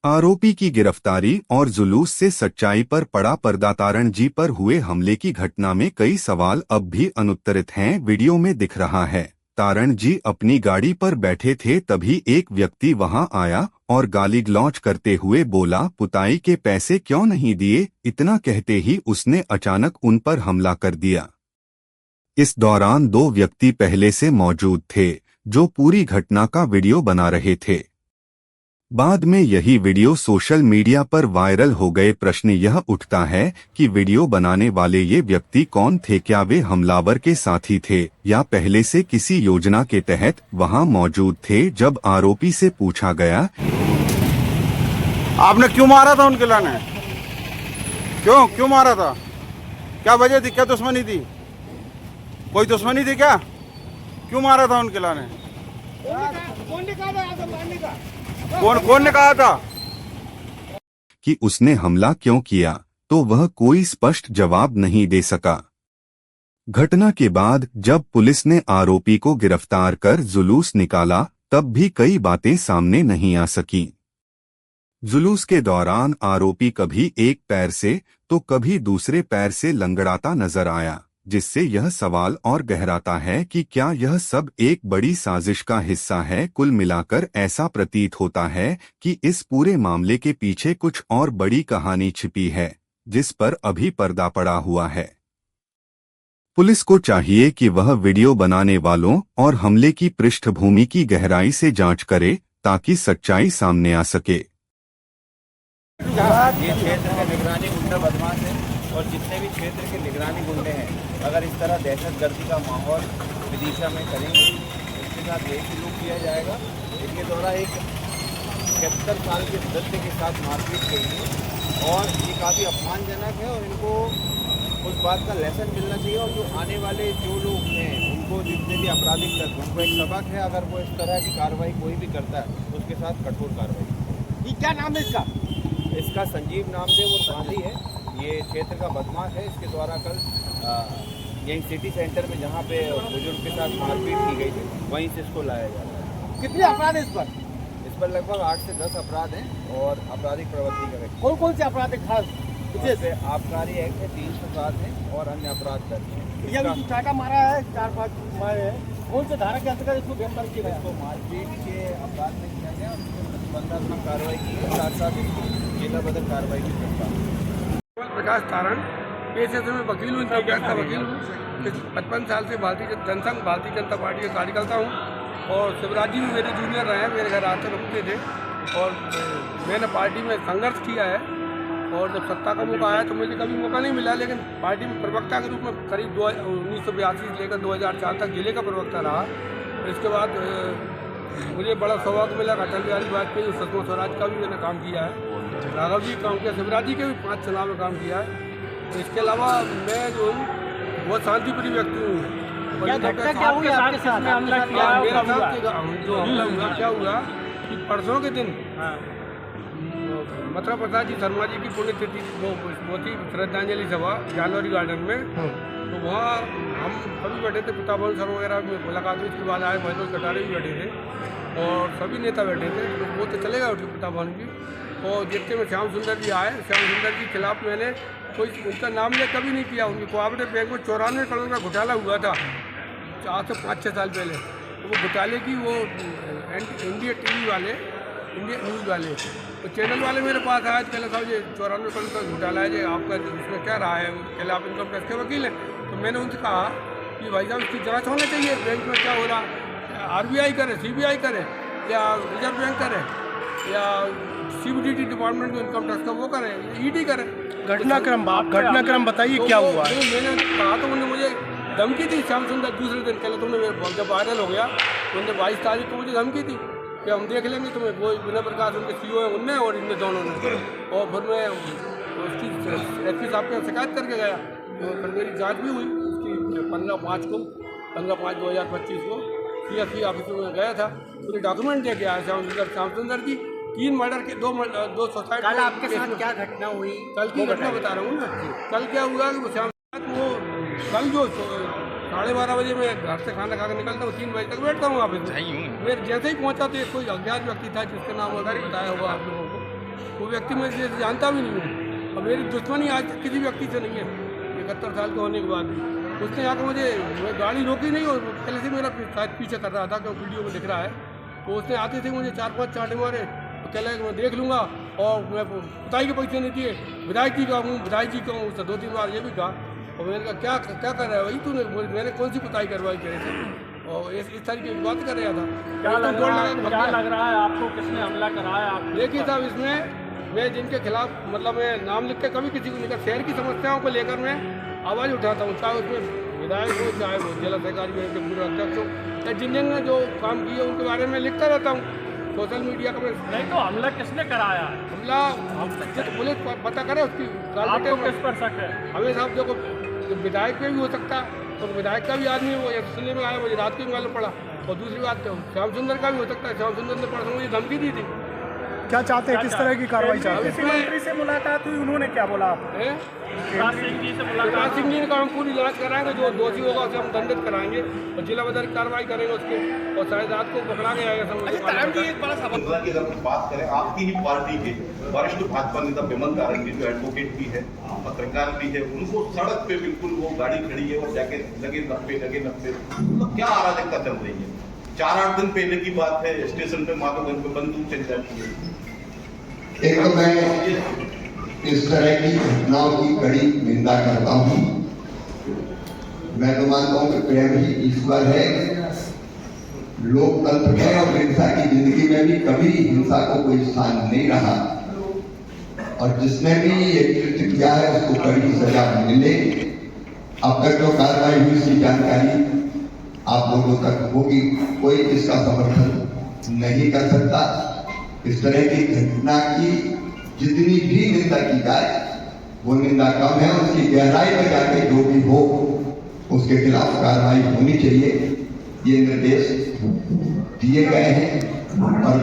आरोपी की गिरफ्तारी और जुलूस से सच्चाई पर पड़ा पर्दा। तारण जी पर हुए हमले की घटना में कई सवाल अब भी अनुत्तरित हैं। वीडियो में दिख रहा है, तारण जी अपनी गाड़ी पर बैठे थे, तभी एक व्यक्ति वहां आया और गाली गलौज करते हुए बोला, पुताई के पैसे क्यों नहीं दिए। इतना कहते ही उसने अचानक उन पर हमला कर दिया। इस दौरान दो व्यक्ति पहले से मौजूद थे जो पूरी घटना का वीडियो बना रहे थे। बाद में यही वीडियो सोशल मीडिया पर वायरल हो गए। प्रश्न यह उठता है कि वीडियो बनाने वाले ये व्यक्ति कौन थे? क्या वे हमलावर के साथी थे या पहले से किसी योजना के तहत वहां मौजूद थे? जब आरोपी से पूछा गया, आपने क्यों मारा था उनके लाने? क्यों मारा था? क्या वजह थी? क्या दुश्मनी थी? कोई दुश्मनी थी क्या? क्यों मारा था उनके लाने? कौन ने कहा था कि उसने हमला क्यों किया, तो वह कोई स्पष्ट जवाब नहीं दे सका। घटना के बाद जब पुलिस ने आरोपी को गिरफ्तार कर जुलूस निकाला, तब भी कई बातें सामने नहीं आ सकीं। जुलूस के दौरान आरोपी कभी एक पैर से तो कभी दूसरे पैर से लंगड़ाता नजर आया, जिससे यह सवाल और गहराता है कि क्या यह सब एक बड़ी साजिश का हिस्सा है। कुल मिलाकर ऐसा प्रतीत होता है कि इस पूरे मामले के पीछे कुछ और बड़ी कहानी छिपी है, जिस पर अभी पर्दा पड़ा हुआ है। पुलिस को चाहिए कि वह वीडियो बनाने वालों और हमले की पृष्ठभूमि की गहराई से जांच करे, ताकि सच्चाई सामने आ सके। ये क्षेत्र के निगरानी गुंडा बदमाश है और जितने भी क्षेत्र के निगरानी गुंडे हैं, अगर इस तरह दहशतगर्दी का माहौल विदिशा में करेंगे, इसके साथ यही सलूक किया जाएगा। इनके द्वारा एक 71 साल के वृद्ध के साथ मारपीट की है और ये काफ़ी अपमानजनक है और इनको उस बात का लेसन मिलना चाहिए। और जो आने वाले जो लोग हैं उनको, जितने भी आपराधिक तत्व, उनको एक सबक है। अगर वो इस तरह की कार्रवाई कोई भी करता है तो उसके साथ कठोर कार्रवाई। क्या नाम है इसका? इसका संजीव नाम से वो गांधी है, ये क्षेत्र का बदमाश है। इसके द्वारा कल यहीं सिटी सेंटर में जहाँ पे बुजुर्ग के साथ मारपीट की गई थी, वहीं से इसको लाया जा रहा है। कितने अपराध है इस पर? इस पर लगभग 8 से 10 अपराध हैं और आपराधिक प्रवृत्ति का व्यक्ति। कौन से अपराध है खास? जैसे आबकारी एक्ट है 307 है और अन्य अपराध दर्ज है। ये चाटा मारा है, 4-5 मारे हैं, कौन से धारा के अंतर्गत इसको गिरफ्तार किया गया? इसको मारपीट के अपराध में किया गया और प्रतिबंधात्मक कार्रवाई की है, साथ साथ इसको जिला बदल कार्रवाई की गिरफ्तार। प्रकाश तारण, पेशे से मैं वकील हूँ, का वकील हूँ। 55 साल से भारतीय जनता पार्टी का कार्यकर्ता हूँ और शिवराज जी भी मेरे जूनियर रहे हैं, मेरे घर आते रुकते थे और मैंने पार्टी में संघर्ष किया है। और जब सत्ता का मौका आया तो मुझे कभी मौका नहीं मिला, लेकिन पार्टी में प्रवक्ता के रूप में करीब 1982 से लेकर 2004 तक जिले का प्रवक्ता रहा। इसके बाद मुझे बड़ा सौभाग्य मिला, अटल बिहारी वाजपेयी और सुषमा स्वराज का भी मैंने काम किया है, राघव जी काम किया, शिवराज जी के भी 5 चुनाव में काम किया है। तो इसके अलावा मैं जो हूँ बहुत शांतिप्रिय व्यक्ति हूँ। क्या घटना क्या हुई आपके साथ? हमला किया मेरा जो हमला हुआ, क्या हुआ कि परसों के दिन मथुरा प्रसाद जी शर्मा जी की पुण्यतिथि वो थी श्रद्धांजलि सभा जानवरी गार्डन में। तो वहाँ हम सभी बैठे थे, पिता भवन सर वगैरह में मुलाकात हुई। उसके बाद आए मनोज कटारे भी बैठे थे और सभी नेता बैठे थे। तो वो तो चलेगा उनके पिता भवन की। और देखते में श्याम सुंदर जी आए। श्याम सुंदर जी के खिलाफ मैंने कोई उनका नाम लिया कभी नहीं किया। उनकी कोऑपरेटिव बैंक में 94 करोड़ का घोटाला हुआ था आज से 5-6 साल पहले। तो वो घोटाले की वो इंडिया टीवी वाले, इंडिया न्यूज़ वाले, तो चैनल वाले मेरे पास आए। कहले साहब ये 94 करोड़ का घोटाला है, जो आपका उसमें क्या रहा है? कहले आप इनकम टैक्स के वकील हैं। तो मैंने उनसे कहा कि भाई साहब इसकी जाँच होना चाहिए, बैंक में क्या हो रहा, RBI करे, CBI करे या रिजर्व बैंक करे या CBDT डिपार्टमेंट में इनकम टैक्स का वो करे, ED करे। घटनाक्रम बताइए क्या हुआ? मैंने कहा तो उन्होंने मुझे धमकी दी श्याम सुंदर दूसरे दिन। कहले तुमने मेरे जब वायरल हो गया तो उन्होंने 22 तारीख को मुझे धमकी दी कि हम देख लेंगे तुम्हें। वो विनय प्रकाश उनके CEO हैं, उनने और इनने दोनों ने। और फिर मैं उसकी SP साहब के शिकायत करके गया। तो फिर मेरी जाँच भी हुई उसकी 15/5/2025 को CSP ऑफिस में गया था। पूरे डॉक्यूमेंट दे के आया श्याम सुंदर जी। 3 मर्डर के 2 सोसाइटी। कल आपके साथ क्या घटना हुई? कल की घटना बता रहा हूँ ना। कल क्या हुआ कि श्याम वो कल जो 12:30 बजे मैं घर से खाना खा कर निकलता हूँ, 3 बजे तक बैठता हूँ ऑफिस में। मैं जैसे ही पहुँचा तो कोई अज्ञात व्यक्ति था जिसका नाम वगैरह बताया होगा आप लोगों को। वो व्यक्ति मैं इसे जानता भी नहीं हूँ और मेरी दुश्मनी आज तक किसी व्यक्ति से नहीं है 71 साल के होने के बाद भी। उसने आकर मुझे गाड़ी रोकी नहीं और पहले से मेरा शायद पीछे कर रहा था क्योंकि वीडियो में दिख रहा है। तो उसने आते थे मुझे 4-5 चांटे मारे तो कह लगा मैं देख लूँगा और मैं पिताई के पैसे नहीं दिए, विधायक जी का हूँ, विधायक जी का हूँ। उससे 2-3 बार ये भी कहा और मैंने कहा क्या कर रहा है भाई तूने, मैंने कौन सी पिताई करवाई तेरे से और इस तरीके की बात कर रहा था। क्या लग रहा है आपको किसने हमला कराया? देखिए साहब, इसमें मैं जिनके खिलाफ मतलब मैं नाम लिख के कभी किसी को लेकर शहर की समस्याओं को लेकर मैं आवाज़ उठाता हूँ, चाहे उसमें विधायक हो चाहे वो जिला सहकारी बैंक के पूर्व अध्यक्ष हो या जिन जिन ने जो काम किए उनके बारे में लिखता रहता हूँ सोशल मीडिया का। नहीं तो हमला किसने कराया? हमला तो पुलिस पता करे उसकी आपको किस पर शक है? हमें साहब देखो विधायक पे भी हो सकता तो विधायक का भी आदमी वो सुनने में आया, मुझे रात को भी मालूम पड़ा। और दूसरी बात श्याम सुंदर का भी हो सकता है, श्याम सुंदर ने परसों मुझे धमकी दी थी। क्या चाहते हैं, किस तरह की कार्रवाई चाहते हैं? मंत्री से मुलाकात हुई, उन्होंने क्या बोला? शिवराज सिंह जी से मुलाकात? शिवराज सिंह जी ने कहा हम पूरी जांच कराएंगे, जो दोषी होगा उसे हम दंडित कराएंगे और जिला बदर कार्रवाई करेंगे उसके और शायद रात को पकड़ा गया है। मंगला की अगर बात करें, आपकी ही पार्टी के वरिष्ठ भाजपा नेता विमल कारंडी जो एडवोकेट भी है, पत्रकार भी है, उनको सड़क पे बिल्कुल वो गाड़ी खड़ी है और जाके लगे नब्बे तो क्या अराजकता चल रही है। 4-8 दिन पहले की बात है, स्टेशन पे माधोगंज पे बंदूक चल जाती है। एक तो मैं इस तरह की घटनाओं की कड़ी निंदा करता हूँ। मैं तो मानता हूँ कि प्रेम ही ईश्वर है, लोकतंत्र है और हिंसा की जिंदगी में भी कभी हिंसा को कोई स्थान नहीं रहा और जिसने भी ये कृत्य किया है उसको कड़ी सजा मिले। अब तक जो कार्रवाई हुई इसकी जानकारी आप लोगों तक होगी, कोई इसका समर्थन नहीं कर सकता। इस तरह की घटना की जितनी भी निंदा की जाए वो निंदा कम है, उसकी गहराई में जाके जो भी हो उसके खिलाफ कार्रवाई होनी चाहिए, ये निर्देश दिए गए हैं। और